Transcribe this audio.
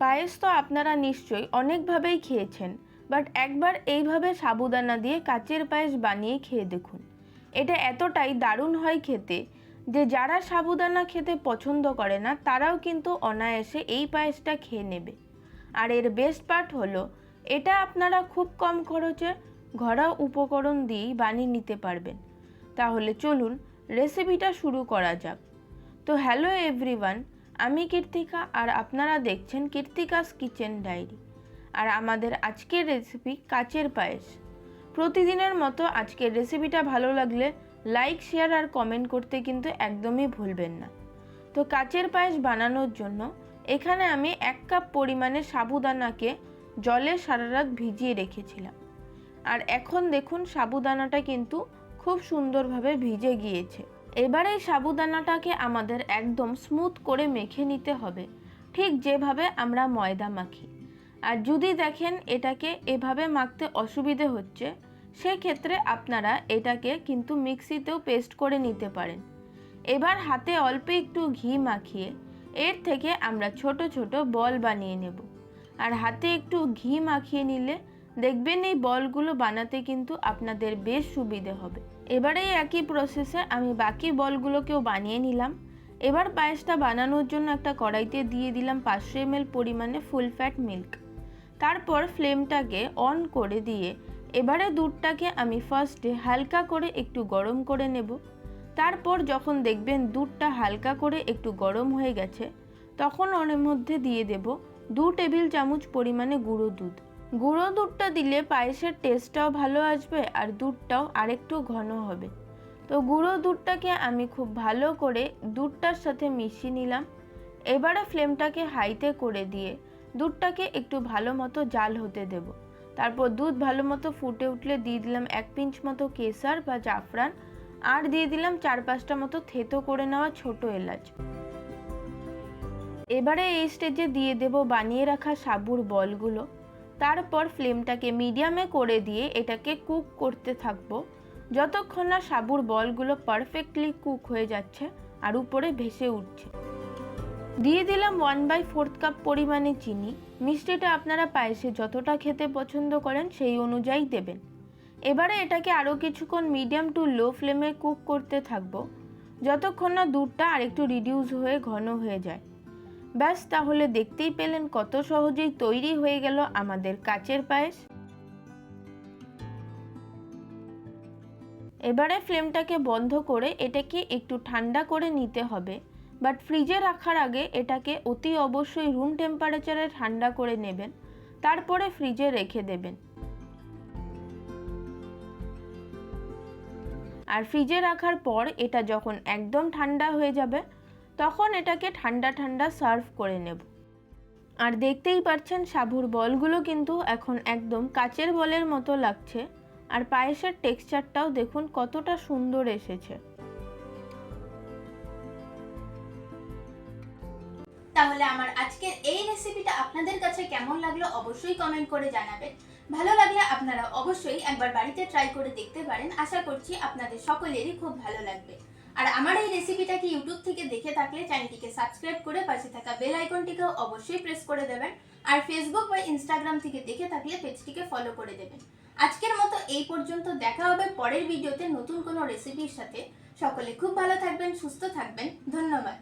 পায়েস তো আপনারা নিশ্চয়ই অনেকভাবেই খেয়েছেন, বাট একবার এইভাবে সাবুদানা দিয়ে কাচের পায়েস বানিয়ে খেয়ে দেখুন। এটা এতটাই দারুণ হয় খেতে যে যারা সাবুদানা খেতে পছন্দ করে না তারাও কিন্তু অনায়াসে এই পায়েসটা খেয়ে নেবে। আর এর বেস্ট পার্ট হলো এটা আপনারা খুব কম খরচে ঘরোয়া উপকরণ দিয়েই বানিয়ে নিতে পারবেন। তাহলে চলুন রেসিপিটা শুরু করা যাক। তো হ্যালো এভরিওয়ান, আমি কীর্তিকা আর আপনারা দেখছেন কীর্তিকাস কিচেন ডায়েরি। আর আমাদের আজকের রেসিপি কাচের পায়েস। প্রতিদিনের মতো আজকের রেসিপিটা ভালো লাগলে লাইক, শেয়ার আর কমেন্ট করতে কিন্তু একদমই ভুলবেন না। তো কাচের পায়েস বানানোর জন্য এখানে আমি 1 কাপ পরিমাণে সাবুদানাকে জলে সারা রাত ভিজিয়ে রেখেছিলাম। আর এখন দেখুন সাবুদানাটা কিন্তু খুব সুন্দরভাবে ভিজে গিয়েছে। এবার এই সাবুদানাটাকে আমাদের একদম স্মুথ করে মেখে নিতে হবে, ঠিক যেভাবে আমরা ময়দা মাখি। আর যদি দেখেন এটাকে এভাবে মাখতে অসুবিধে হচ্ছে, সেক্ষেত্রে আপনারা এটাকে কিন্তু মিক্সিতেও পেস্ট করে নিতে পারেন। এবার হাতে অল্প একটু ঘি মাখিয়ে এর থেকে আমরা ছোট ছোট বল বানিয়ে নেব। আর হাতে একটু ঘি মাখিয়ে নিলে দেখবেন এই বলগুলো বানাতে কিন্তু আপনাদের বেশ সুবিধে হবে। এবারে একই প্রসেসে আমি বাকি বলগুলোকেও বানিয়ে নিলাম। এবার পায়েসটা বানানোর জন্য একটা কড়াইতে দিয়ে দিলাম 500 ml পরিমাণে ফুল ফ্যাট মিল্ক। তারপর ফ্লেমটাকে অন করে দিয়ে এবারে দুধটাকে আমি ফার্স্টে হালকা করে একটু গরম করে নেব। তারপর যখন দেখবেন দুধটা হালকা করে একটু গরম হয়ে গেছে, তখন ওর মধ্যে দিয়ে দেব 2 টেবিল চামচ পরিমাণে গুঁড়ো দুধ। গুঁড়ো দুধটা দিলে পায়েসের টেস্টটাও ভালো আসবে আর দুধটাও আরেকটু ঘন হবে। তো গুঁড়ো দুধটাকে আমি খুব ভালো করে দুধটার সাথে মিশিয়ে নিলাম। এবারে ফ্লেমটাকে হাইতে করে দিয়ে দুধটাকে একটু ভালো মতো জাল হতে দেব। তারপর দুধ ভালো মতো ফুটে উঠলে দিয়ে দিলাম 1 পিঞ্চ মতো কেশর বা জাফরান, আর দিয়ে দিলাম 4-5টা মতো থেতো করে নেওয়া ছোট এলাচ। এবারে এই স্টেজে দিয়ে দেব বানিয়ে রাখা সাবুর বলগুলো। তারপর ফ্লেমটাকে মিডিয়ামে করে দিয়ে এটাকে কুক করতে থাকবো যতক্ষণ না সাবুর বলগুলো পারফেক্টলি কুক হয়ে যাচ্ছে আর উপরে ভেসে উঠছে। দিয়ে দিলাম 1/4 কাপ পরিমাণে চিনি। মিষ্টিটা আপনারা পায়েসে যতটা খেতে পছন্দ করেন সেই অনুযায়ী দেবেন। এবারে এটাকে আরও কিছুক্ষণ মিডিয়াম টু লো ফ্লেমে কুক করতে থাকবো যতক্ষণ না দুধটা আরেকটু রিডিউস হয়ে ঘন হয়ে যায়। ব্যাস, তাহলে দেখতেই পেলেন কত সহজেই তৈরি হয়ে গেল আমাদের কাচের পায়েস। এবারে ফ্লেমটাকে বন্ধ করে এটাকে একটু ঠান্ডা করে নিতে হবে, বাট ফ্রিজে রাখার আগে এটাকে অতি অবশ্যই রুম টেম্পারেচারে ঠান্ডা করে নেবেন, তারপরে ফ্রিজে রেখে দেবেন। আর ফ্রিজে রাখার পর এটা যখন একদম ঠান্ডা হয়ে যাবে তখন এটাকে ঠান্ডা ঠান্ডা সার্ভ করে নেব। আর দেখতেই পাচ্ছেন সাবুর বলগুলো কিন্তু এখন একদম কাচের বলের মতো লাগছে, আর পায়েসের টেক্সচারটাও দেখুন কতটা সুন্দর এসেছে। তাহলে আমার আজকের এই রেসিপিটা আপনাদের কাছে কেমন লাগলো অবশ্যই কমেন্ট করে জানাবেন। ভালো লাগলে আপনারা অবশ্যই একবার বাড়িতে ট্রাই করে দেখতে পারেন। আশা করছি আপনাদের সকলেরই খুব ভালো লাগবে। আর আমার এই রেসিপিটাকে ইউটিউব থেকে দেখে থাকলে চ্যানেলটিকে সাবস্ক্রাইব করে পাশে থাকা বেল আইকনটিকেও অবশ্যই প্রেস করে দেবেন। আর ফেসবুক বা ইনস্টাগ্রাম থেকে দেখে থাকলে পেজটিকে ফলো করে দেবেন। আজকের মতো এই পর্যন্ত, দেখা হবে পরের ভিডিওতে নতুন কোনো রেসিপির সাথে। সকলে খুব ভালো থাকবেন, সুস্থ থাকবেন। ধন্যবাদ।